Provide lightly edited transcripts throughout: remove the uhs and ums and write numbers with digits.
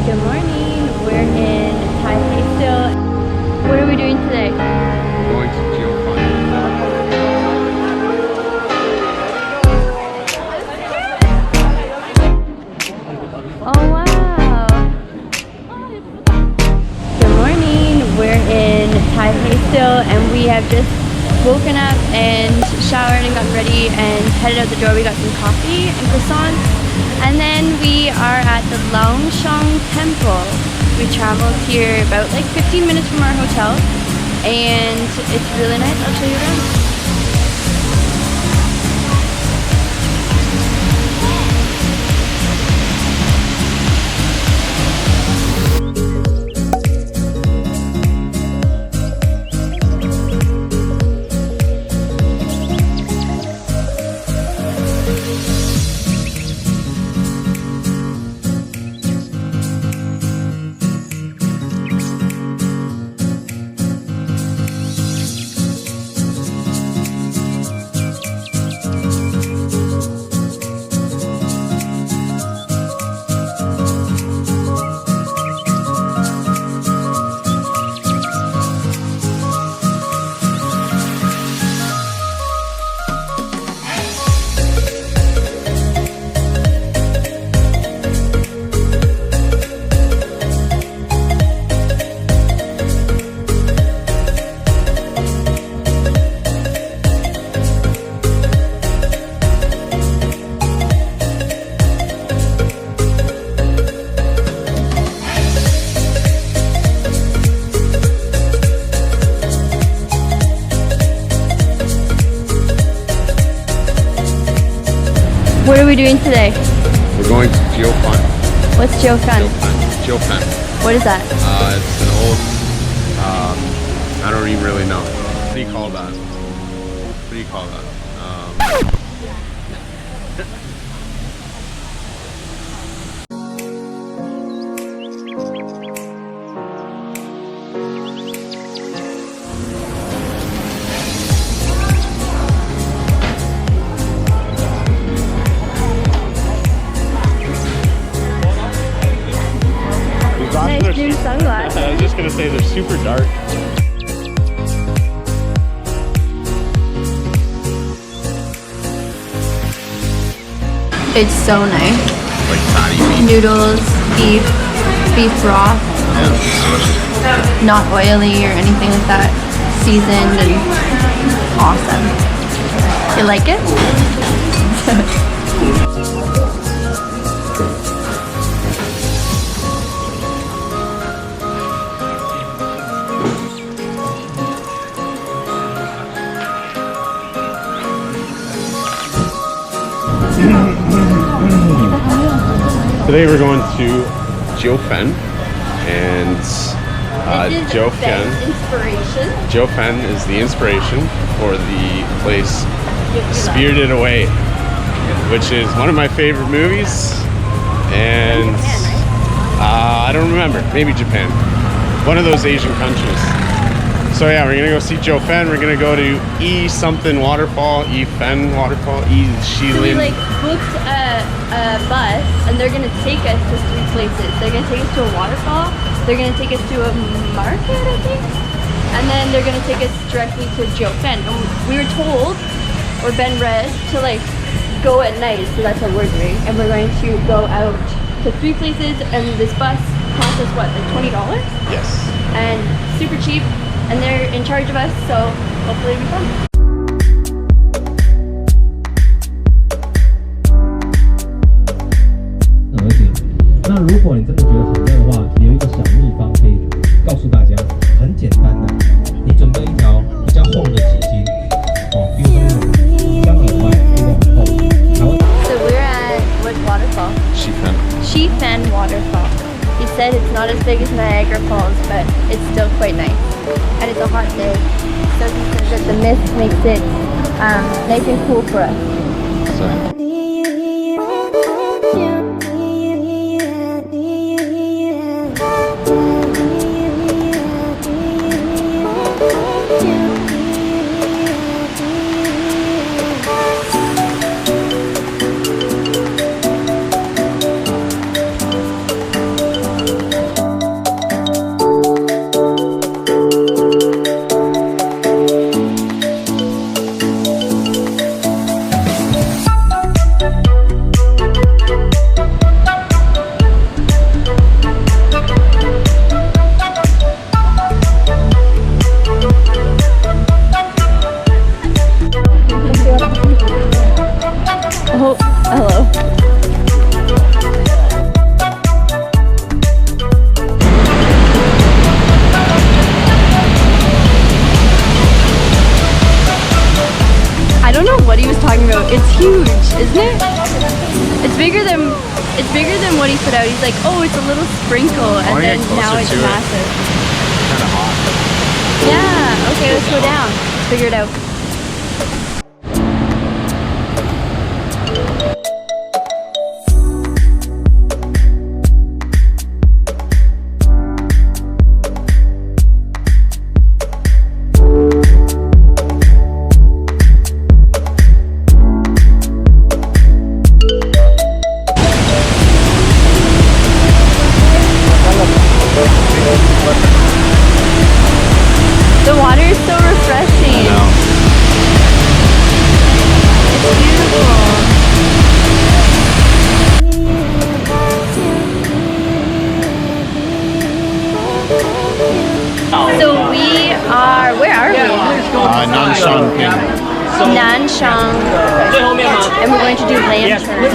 Good morning. We're in Taipei still. What are we doing today? We're going to Jiufen. Oh wow. Good morning. We're in Taipei still and we have just woken up and showered and gotten ready and headed out the door. We got some coffee and croissants. And then we are at the KAOHSIUNG temple. We traveled here about like 15 minutes from our hotel and it's really nice. I'll show you around. What are we doing today? We're going to Jiufen. What's Jiufen? Jiufen. What is that? It's an old, I don't even really know. What do you call that? What do you call that? Nice new sunglasses. I was just gonna say they're super dark. It's so nice. Like fatty meat. Noodles, beef broth. Yeah. Not oily or anything like that. Seasoned and awesome. You like it? Today we're going to Jiufen, and Jiufen is the inspiration for the place Spirited Away, which is one of my favorite movies, and I don't remember, maybe Japan, one of those Asian countries. So yeah, we're gonna go see Jiufen. We're gonna go to something waterfall, Shifen waterfall, Shifen. So we like booked a bus, and they're gonna take us to 3 places. They're gonna take us to a waterfall. They're gonna take us to a market, I think, and then they're gonna take us directly to Jiufen. And we were told, or Ben read, to like go at night. So that's what we're doing, and we're going to go out to 3 places. And this bus cost us what, like $20? Yes. And super cheap. And they're in charge of us, so hopefully it'll be fun. 那如果你真的觉得很热的话，有一个小秘方可以告诉大家，很简单的，你准备一条比较厚的纸巾，比如说那种香耳外那种很厚。So we're at what waterfall? Shifen. Shifen waterfall. He said it's not as big as Niagara Falls, but it's still quite nice. And it's a hot day, so he says that the mist makes it nice and cool for us. So. like, oh, it's a little sprinkle, and wanna then get closer now it's to it. massive. Kind of hot. Yeah, okay, let's go down. Figure it out. The water is so refreshing. No. It's beautiful. So we are, where are we? Nanshan Ping. Nanshang, and we're going to do lanterns.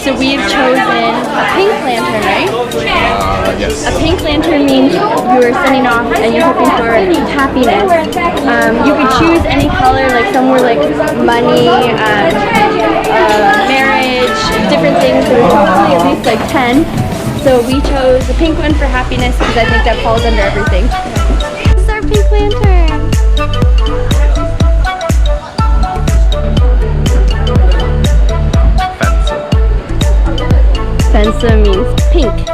So we've chosen a pink lantern, right? Yes. A pink lantern means you're sending off and you're hoping for happiness. You could choose any color, like some were like money, marriage, different things. There was probably at least like 10. So we chose the pink one for happiness because I think that falls under everything. This is our pink lantern. Fensa means pink.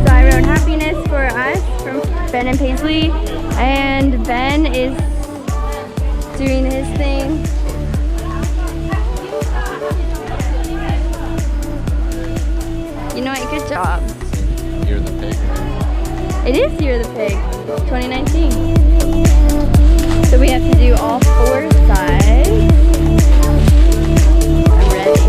So I wrote happiness for us from Ben and Paisley, and Ben is doing his thing. You know what? Good job. You're the pig. It is Year of the Pig, 2019. So we have to do all 4 sides. I'm ready.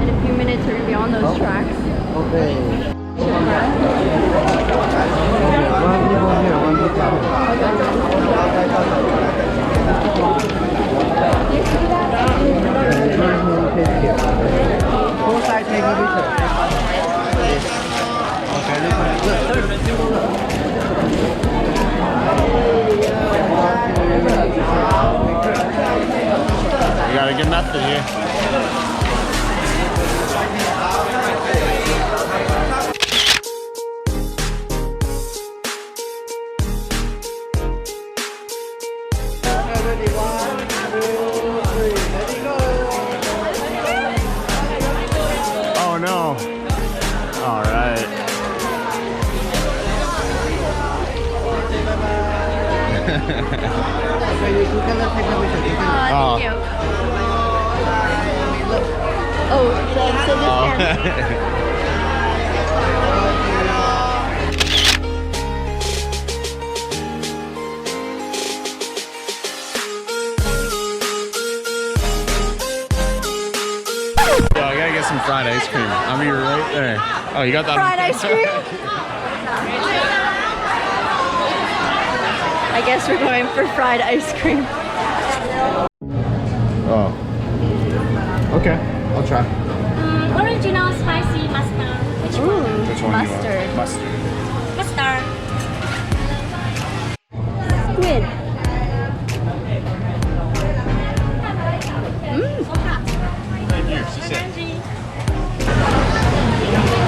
In a few minutes we're gonna be on those tracks. We got a good method here. Oh no. All right. Thank you. Oh, so this hand. Yo, I gotta get some fried ice cream. I'll be right there. Oh, you got that? Fried ice cream? I guess we're going for fried ice cream. Oh. Okay, I'll try. Original spicy mustard. Which one? Ooh, Which one mustard. do you want? Mustard. Mustard. Squid.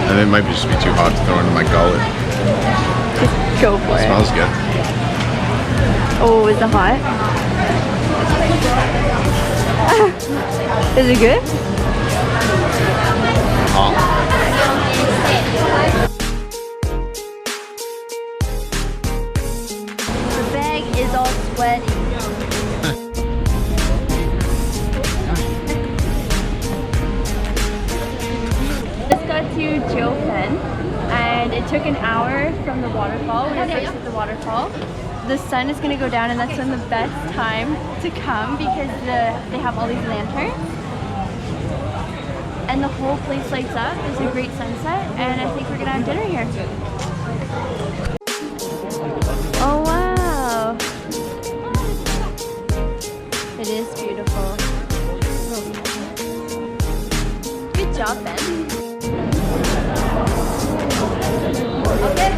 And it might just be too hot to throw into my gullet. Just go for it. Smells good. Oh, is it hot? Is it good? The bag is all sweaty. Just got to Jiufen, and it took an hour from the waterfall. We were first at the waterfall. the sun is gonna go down, and that's when the best time to come because they have all these lanterns. And the whole place lights up. There's a great sunset, and I think we're gonna have dinner here. Oh wow! It is beautiful. Good job, Ben. Okay.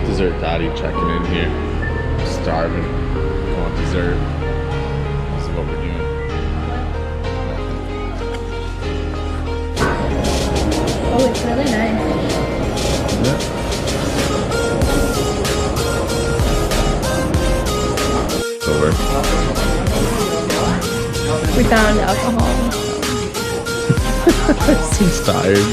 Dessert daddy checking in here. Starving. Want dessert. This is what we're doing. Oh, it's really nice. It's over. We found alcohol. Seems tired.